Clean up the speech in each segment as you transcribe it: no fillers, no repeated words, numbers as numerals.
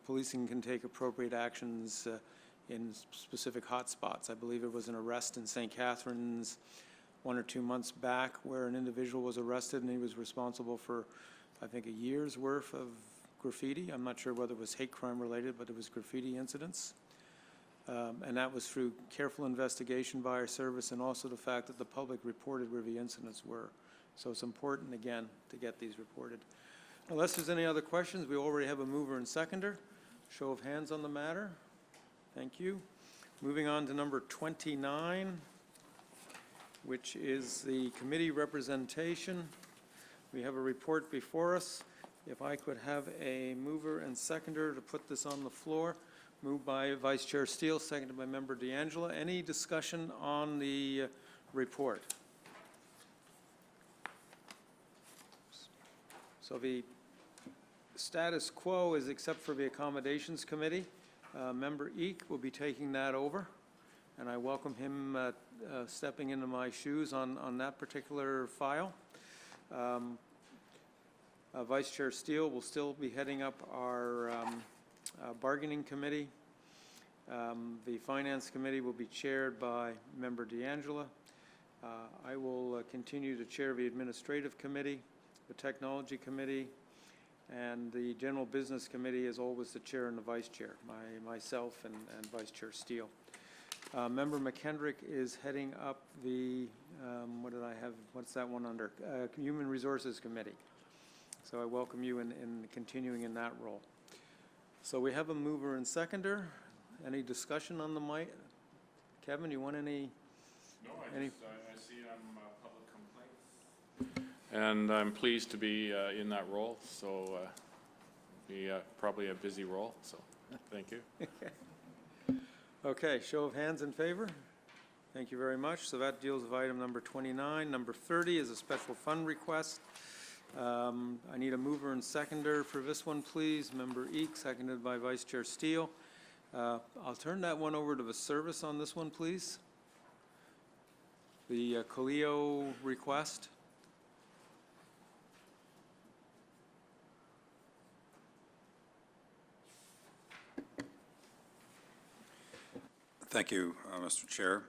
policing can take appropriate actions in specific hotspots. I believe it was an arrest in St. Catharines 1 or 2 months back where an individual was arrested and he was responsible for, I think, a year's worth of graffiti. I'm not sure whether it was hate crime related, but it was graffiti incidents. And that was through careful investigation by our service and also the fact that the public reported where the incidents were. So it's important, again, to get these reported. Unless there's any other questions, we already have a mover and seconder. Show of hands on the matter. Thank you. Moving on to number 29, which is the committee representation. We have a report before us. If I could have a mover and seconder to put this on the floor. Moved by Vice Chair Steele, seconded by Member D'Angela. Any discussion on the report? So the status quo is, except for the Accommodations Committee, Member Eek will be taking that over, and I welcome him stepping into my shoes on that particular file. Vice Chair Steele will still be heading up our bargaining committee. The Finance Committee will be chaired by Member D'Angela. I will continue to chair the Administrative Committee, the Technology Committee, and the General Business Committee is always the chair and the vice chair, myself and Vice Chair Steele. Member McKendrick is heading up the, what did I have, what's that one under? Human Resources Committee. So I welcome you in continuing in that role. So we have a mover and seconder. Any discussion on the mic? Kevin, you want any? No, I see public complaints. And I'm pleased to be in that role, so be probably a busy role, so thank you. Okay, show of hands in favor. Thank you very much. So that deals with item number 29. Number 30 is a special fund request. I need a mover and seconder for this one, please. Member Eek, seconded by Vice Chair Steele. I'll turn that one over to the service on this one, please. The Coleo request. Thank you, Mr. Chair.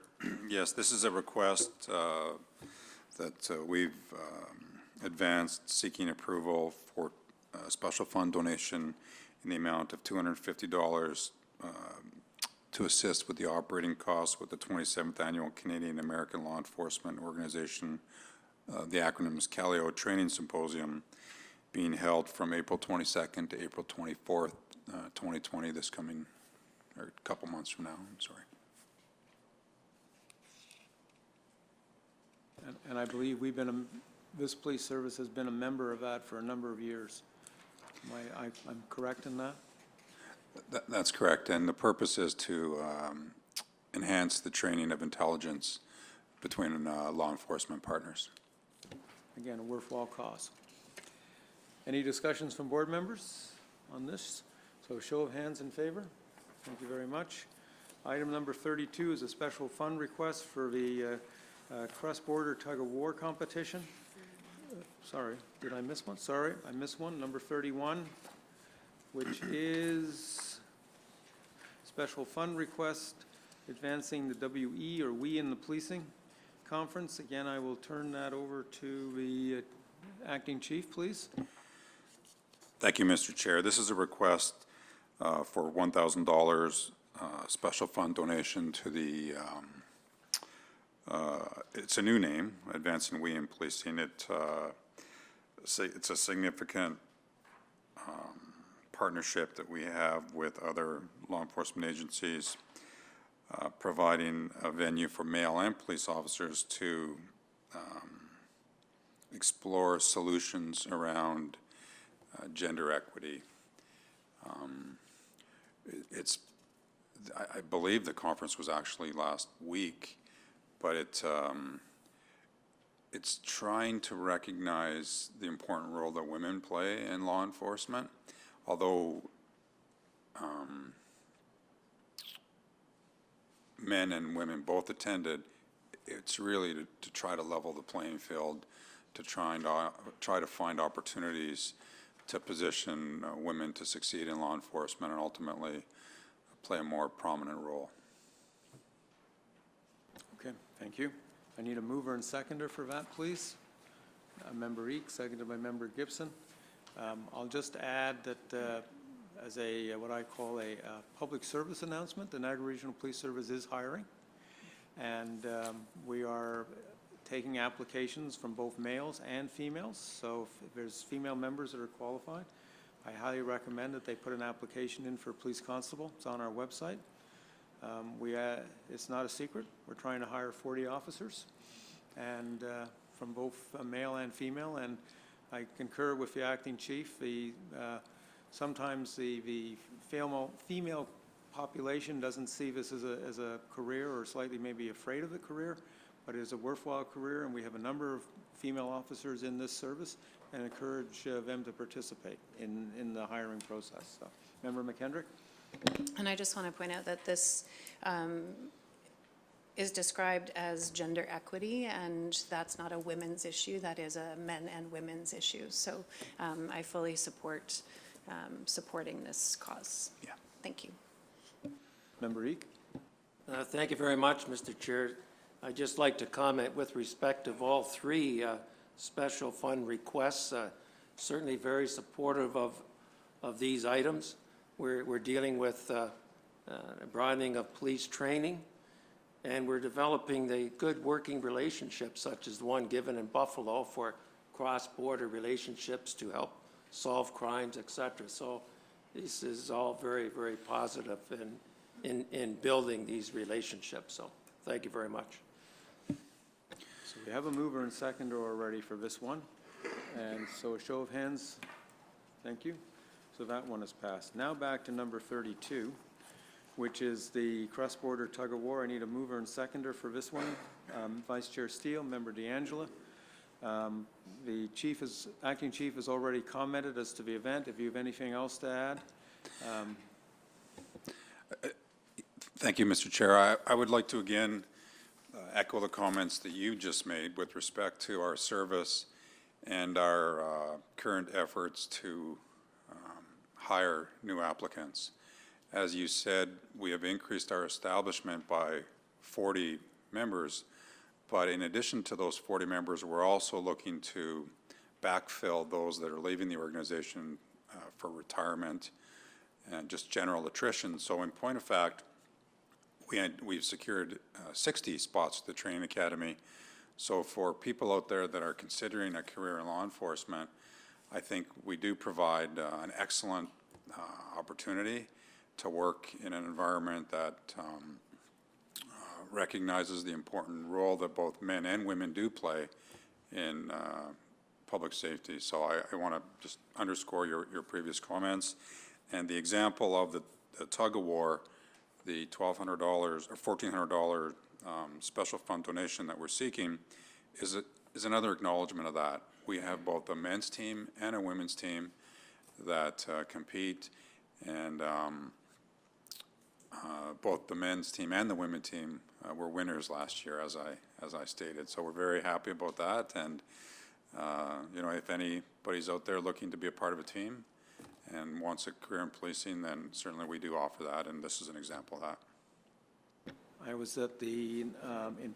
Yes, this is a request that we've advanced seeking approval for a special fund donation in the amount of $250 to assist with the operating costs with the 27th Annual Canadian American Law Enforcement Organization, the acronym is CALEO Training Symposium, being held from April 22nd to April 24th, 2020, this coming, or a couple months from now, I'm sorry. And I believe we've been, this police service has been a member of that for a number of years. I'm correct in that? That's correct, and the purpose is to enhance the training of intelligence between law enforcement partners. Again, a worthwhile cause. Any discussions from board members on this? So show of hands in favor. Thank you very much. Item number 32 is a special fund request for the cross-border tug-of-war competition. Sorry, did I miss one? Sorry, I missed one. Number 31, which is special fund request advancing the WE, or We in the Policing Conference. Again, I will turn that over to the acting chief, please. Thank you, Mr. Chair. This is a request for $1,000 special fund donation to the it's a new name, Advancing We in Policing. It's a significant partnership that we have with other law enforcement agencies, providing a venue for male and police officers to explore solutions around gender equity. I believe the conference was actually last week, but it's trying to recognize the important role that women play in law enforcement. Although men and women both attended, it's really to try to level the playing field, to try to find opportunities to position women to succeed in law enforcement and ultimately play a more prominent role. Okay, thank you. I need a mover and seconder for that, please. Member Eek, seconded by Member Gibson. I'll just add that as a what I call a public service announcement, the Niagara Regional Police Service is hiring, and we are taking applications from both males and females. So if there's female members that are qualified, I highly recommend that they put an application in for police constable. It's on our website. It's not a secret. We're trying to hire 40 officers, and from both male and female. And I concur with the acting chief. Sometimes the female population doesn't see this as a career, or slightly maybe afraid of the career, but it is a worthwhile career, and we have a number of female officers in this service, and encourage them to participate in the hiring process. So, Member McKendrick? And I just want to point out that this is described as gender equity, and that's not a women's issue, that is a men and women's issue. So I fully support supporting this cause. Yeah. Thank you. Member Eek? Thank you very much, Mr. Chair. I'd just like to comment with respect of all three special fund requests. Certainly very supportive of these items. We're dealing with broadening of police training, and we're developing the good working relationships, such as the one given in Buffalo for cross-border relationships to help solve crimes, etc. So this is all very, very positive in building these relationships. So thank you very much. So we have a mover and seconder already for this one. And so a show of hands, thank you. So that one is passed. Now back to number 32, which is the cross-border tug-of-war. I need a mover and seconder for this one. Vice Chair Steele, Member DeAngela. The acting chief has already commented as to the event. If you have anything else to add. Thank you, Mr. Chair. I would like to again echo the comments that you just made with respect to our service and our current efforts to hire new applicants. As you said, we have increased our establishment by 40 members, but in addition to those 40 members, we're also looking to backfill those that are leaving the organization for retirement and just general attrition. So in point of fact, we've secured 60 spots at the training academy. So for people out there that are considering a career in law enforcement, I think we do provide an excellent opportunity to work in an environment that recognizes the important role that both men and women do play in public safety. So I want to just underscore your previous comments. And the example of the tug-of-war, the $1,200 or $1,400 special fund donation that we're seeking is another acknowledgement of that. We have both a men's team and a women's team that compete, and both the men's team and the women's team were winners last year, as I stated. So we're very happy about that, and you know, if anybody's out there looking to be a part of a team and wants a career in policing, then certainly we do offer that, and this is an example of that. I was at in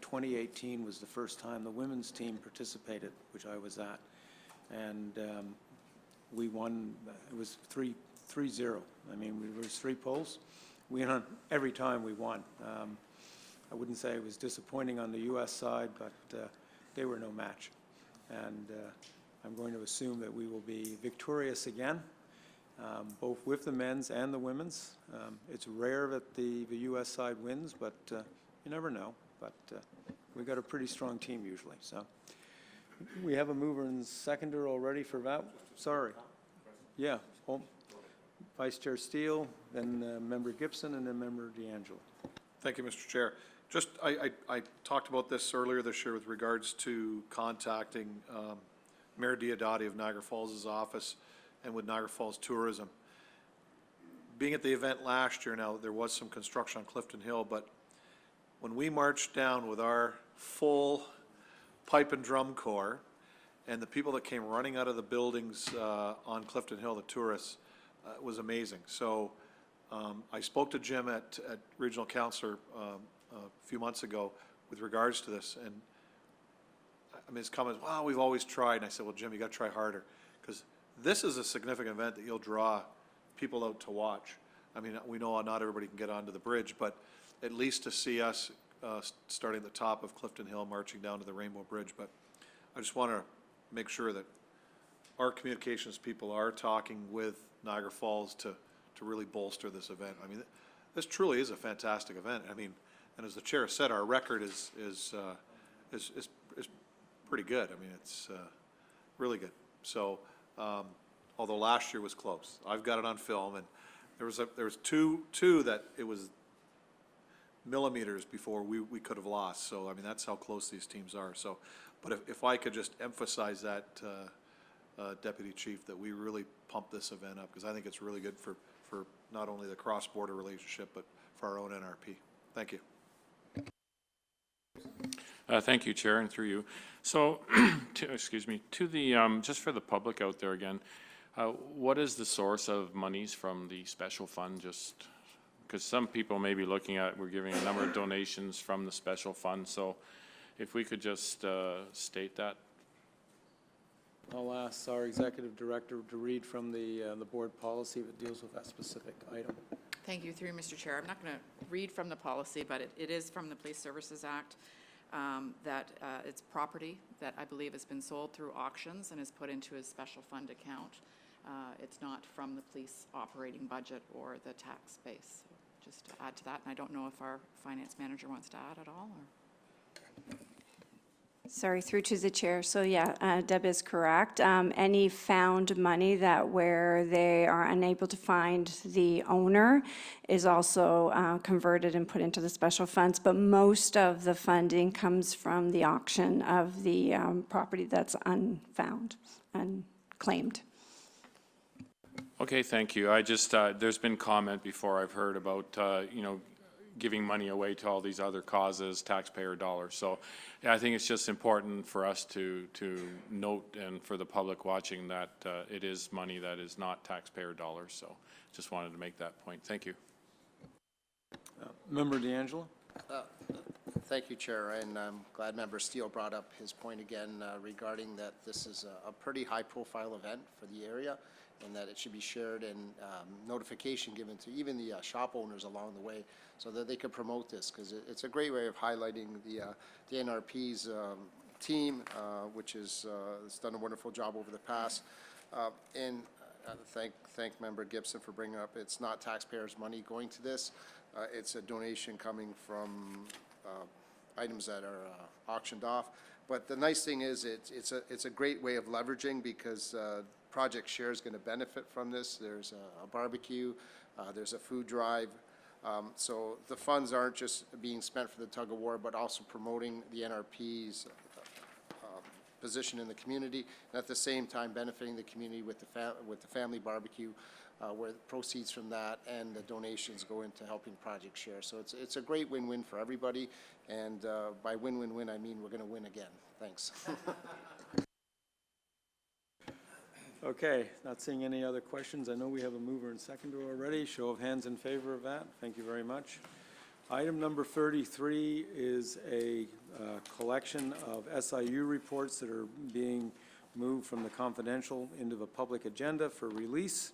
2018 was the first time the women's team participated, which I was at, and we won. It was 3-0. I mean, there was 3 polls. We won every time we won. I wouldn't say it was disappointing on the U.S. side, but they were no match, and I'm going to assume that we will be victorious again. Both with the men's and the women's. It's rare that the U.S. side wins, but you never know. But we've got a pretty strong team usually. So we have a mover and seconder already for that. Sorry. Yeah. Oh, Vice Chair Steele, then Member Gibson, and then Member DeAngelo. Thank you, Mr. Chair. Just, I talked about this earlier this year with regards to contacting Mayor Diodati of Niagara Falls' office and with Niagara Falls Tourism. Being at the event last year now, there was some construction on Clifton Hill, but when we marched down with our full pipe and drum corps and the people that came running out of the buildings on Clifton Hill, the tourists, was amazing. So I spoke to Jim at Regional Council a few months ago with regards to this, and I mean, his comment was, well, we've always tried. And I said, well, Jim, you got to try harder, because this is a significant event that you'll draw people out to watch. I mean, we know not everybody can get onto the bridge, but at least to see us starting at the top of Clifton Hill, marching down to the Rainbow Bridge. But I just want to make sure that our communications people are talking with Niagara Falls to really bolster this event. I mean, this truly is a fantastic event. I mean, and as the chair said, our record is pretty good. I mean, it's really good. So, although last year was close, I've got it on film, and there was two that it was millimeters before we could have lost. So, I mean, that's how close these teams are. So, but if I could just emphasize that, Deputy Chief, that we really pump this event up, because I think it's really good for not only the cross-border relationship, but for our own NRP. Thank you. Thank you, Chair, and through you. So, excuse me, to the, just for the public out there again, what is the source of monies from the special fund? Just because some people may be looking at, we're giving a number of donations from the special fund. So if we could just state that. I'll ask our executive director to read from the board policy that deals with that specific item. Thank you, through Mr. Chair. I'm not going to read from the policy, but it is from the Police Services Act, that it's property that I believe has been sold through auctions and is put into a special fund account. It's not from the police operating budget or the tax base. So just to add to that, and I don't know if our finance manager wants to add at all, or? Sorry, through to the chair. So yeah, Deb is correct. Any found money that where they are unable to find the owner is also converted and put into the special funds. But most of the funding comes from the auction of the property that's unfound, unclaimed. Okay, thank you. I just, there's been comment before I've heard about, you know, giving money away to all these other causes, taxpayer dollars. So yeah, I think it's just important for us to note, and for the public watching, that it is money that is not taxpayer dollars. So just wanted to make that point. Thank you. Member D'Angelo? Thank you, Chair, and I'm glad Member Steele brought up his point again regarding that this is a pretty high-profile event for the area, and that it should be shared and notification given to even the shop owners along the way, so that they could promote this, because it's a great way of highlighting the NRP's team, which has done a wonderful job over the past. And thank Member Gibson for bringing up, it's not taxpayers' money going to this. It's a donation coming from items that are auctioned off. But the nice thing is it's a great way of leveraging, because Project Share is going to benefit from this. There's a barbecue, there's a food drive. So the funds aren't just being spent for the tug of war, but also promoting the NRP's position in the community, and at the same time benefiting the community with the family barbecue, where the proceeds from that and the donations go into helping Project Share. So it's a great win-win for everybody, and by win-win-win, I mean we're going to win again. Thanks. Okay, not seeing any other questions. I know we have a mover and seconder already. Show of hands in favor of that. Thank you very much. Item number 33 is a collection of SIU reports that are being moved from the confidential into the public agenda for release.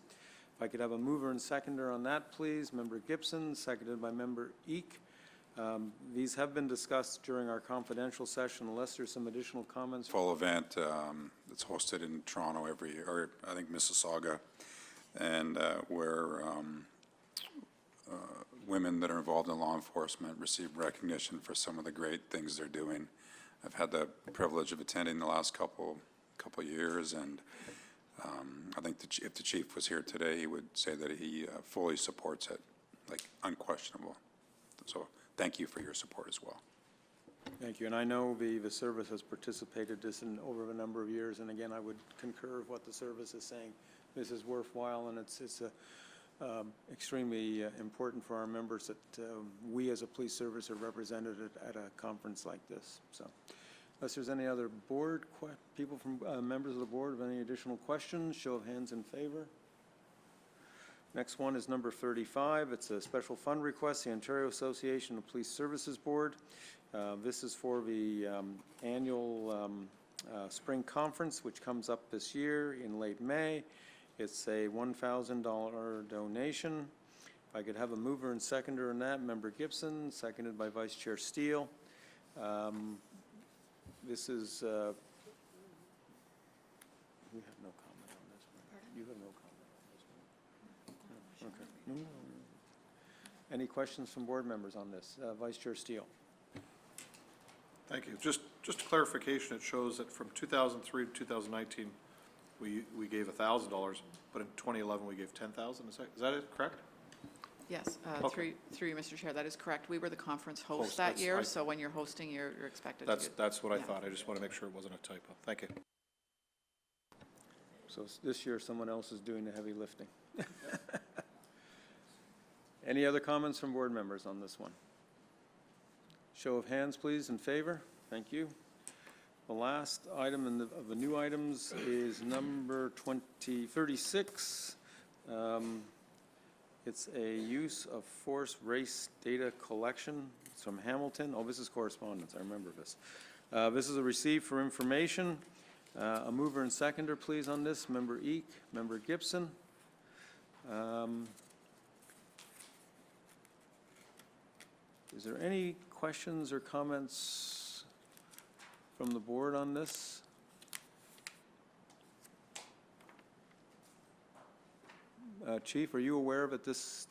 If I could have a mover and seconder on that, please. Member Gibson, seconded by Member Eek. These have been discussed during our confidential session, unless there's some additional comments. Full event that's hosted in Toronto every year, or I think Mississauga, and where women that are involved in law enforcement receive recognition for some of the great things they're doing. I've had the privilege of attending the last couple years, and I think if the chief was here today, he would say that he fully supports it, like unquestionable. So thank you for your support as well. Thank you, and I know the service has participated this in over a number of years, and again, I would concur with what the service is saying. This is worthwhile, and it's extremely important for our members that we as a police service are represented at a conference like this. So Unless there's any other board, people from, members of the board have any additional questions, show of hands in favor. Next one is number 35. It's a special fund request, the Ontario Association of Police Services Board. This is for the annual spring conference, which comes up this year in late May. It's a $1,000 donation. If I could have a mover and seconder on that, Member Gibson, seconded by Vice Chair Steele. This is, we have no comment on this one. You have no comment on this one. Okay. No, no, no. Any questions from board members on this? Vice Chair Steele. Thank you. Just a clarification, it shows that from 2003 to 2019, we gave $1,000, but in 2011, we gave $10,000. Is that it, correct? Yes, Okay. through you, Mr. Chair, that is correct. We were the conference host Host, that that's- year, I- so when you're hosting, you're expected to. That's what I Yeah. thought. I just want to make sure it wasn't a typo. Thank you. So this year, someone else is doing the heavy lifting. Any other comments from board members on this one? Show of hands, please, in favor. Thank you. The last item of the new items is number 36. It's a use of force race data collection. It's from Hamilton. Oh, this is correspondence. I remember this. This is a receipt for information. A mover and seconder, please, on this. Member Eek, Member Gibson. Is there any questions or comments from the board on this? Chief, are you aware that this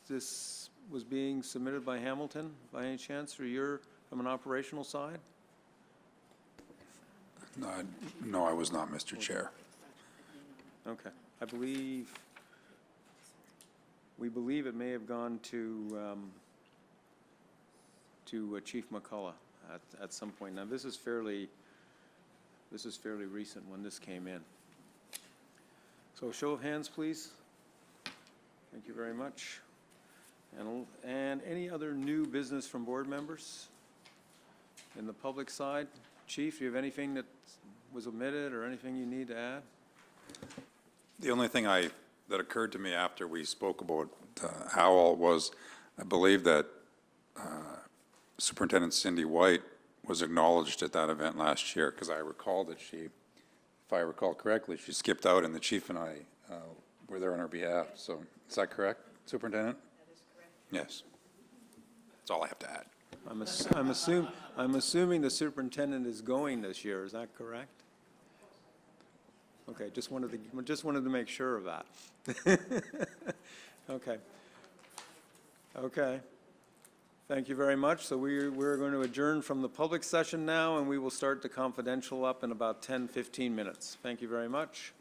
was being submitted by Hamilton by any chance, or from an operational side? No, I was not, Mr. Chair. Okay. We believe it may have gone to Chief McCullough at some point. Now, this is fairly recent when this came in. So show of hands, please. Thank you very much. And any other new business from board members? In the public side? Chief, do you have anything that was omitted or anything you need to add? The only thing that occurred to me after we spoke about OWL was, I believe that Superintendent Cindy White was acknowledged at that event last year, because I recall that she, if I recall correctly, she skipped out and the chief and I were there on her behalf. So is that correct, Superintendent? That is correct. Yes. That's all I have to add. I'm assuming the superintendent is going this year, is that correct? Okay, just wanted to make sure of that. Okay. Okay. Thank you very much. So we're going to adjourn from the public session now, and we will start the confidential up in about 10, 15 minutes. Thank you very much.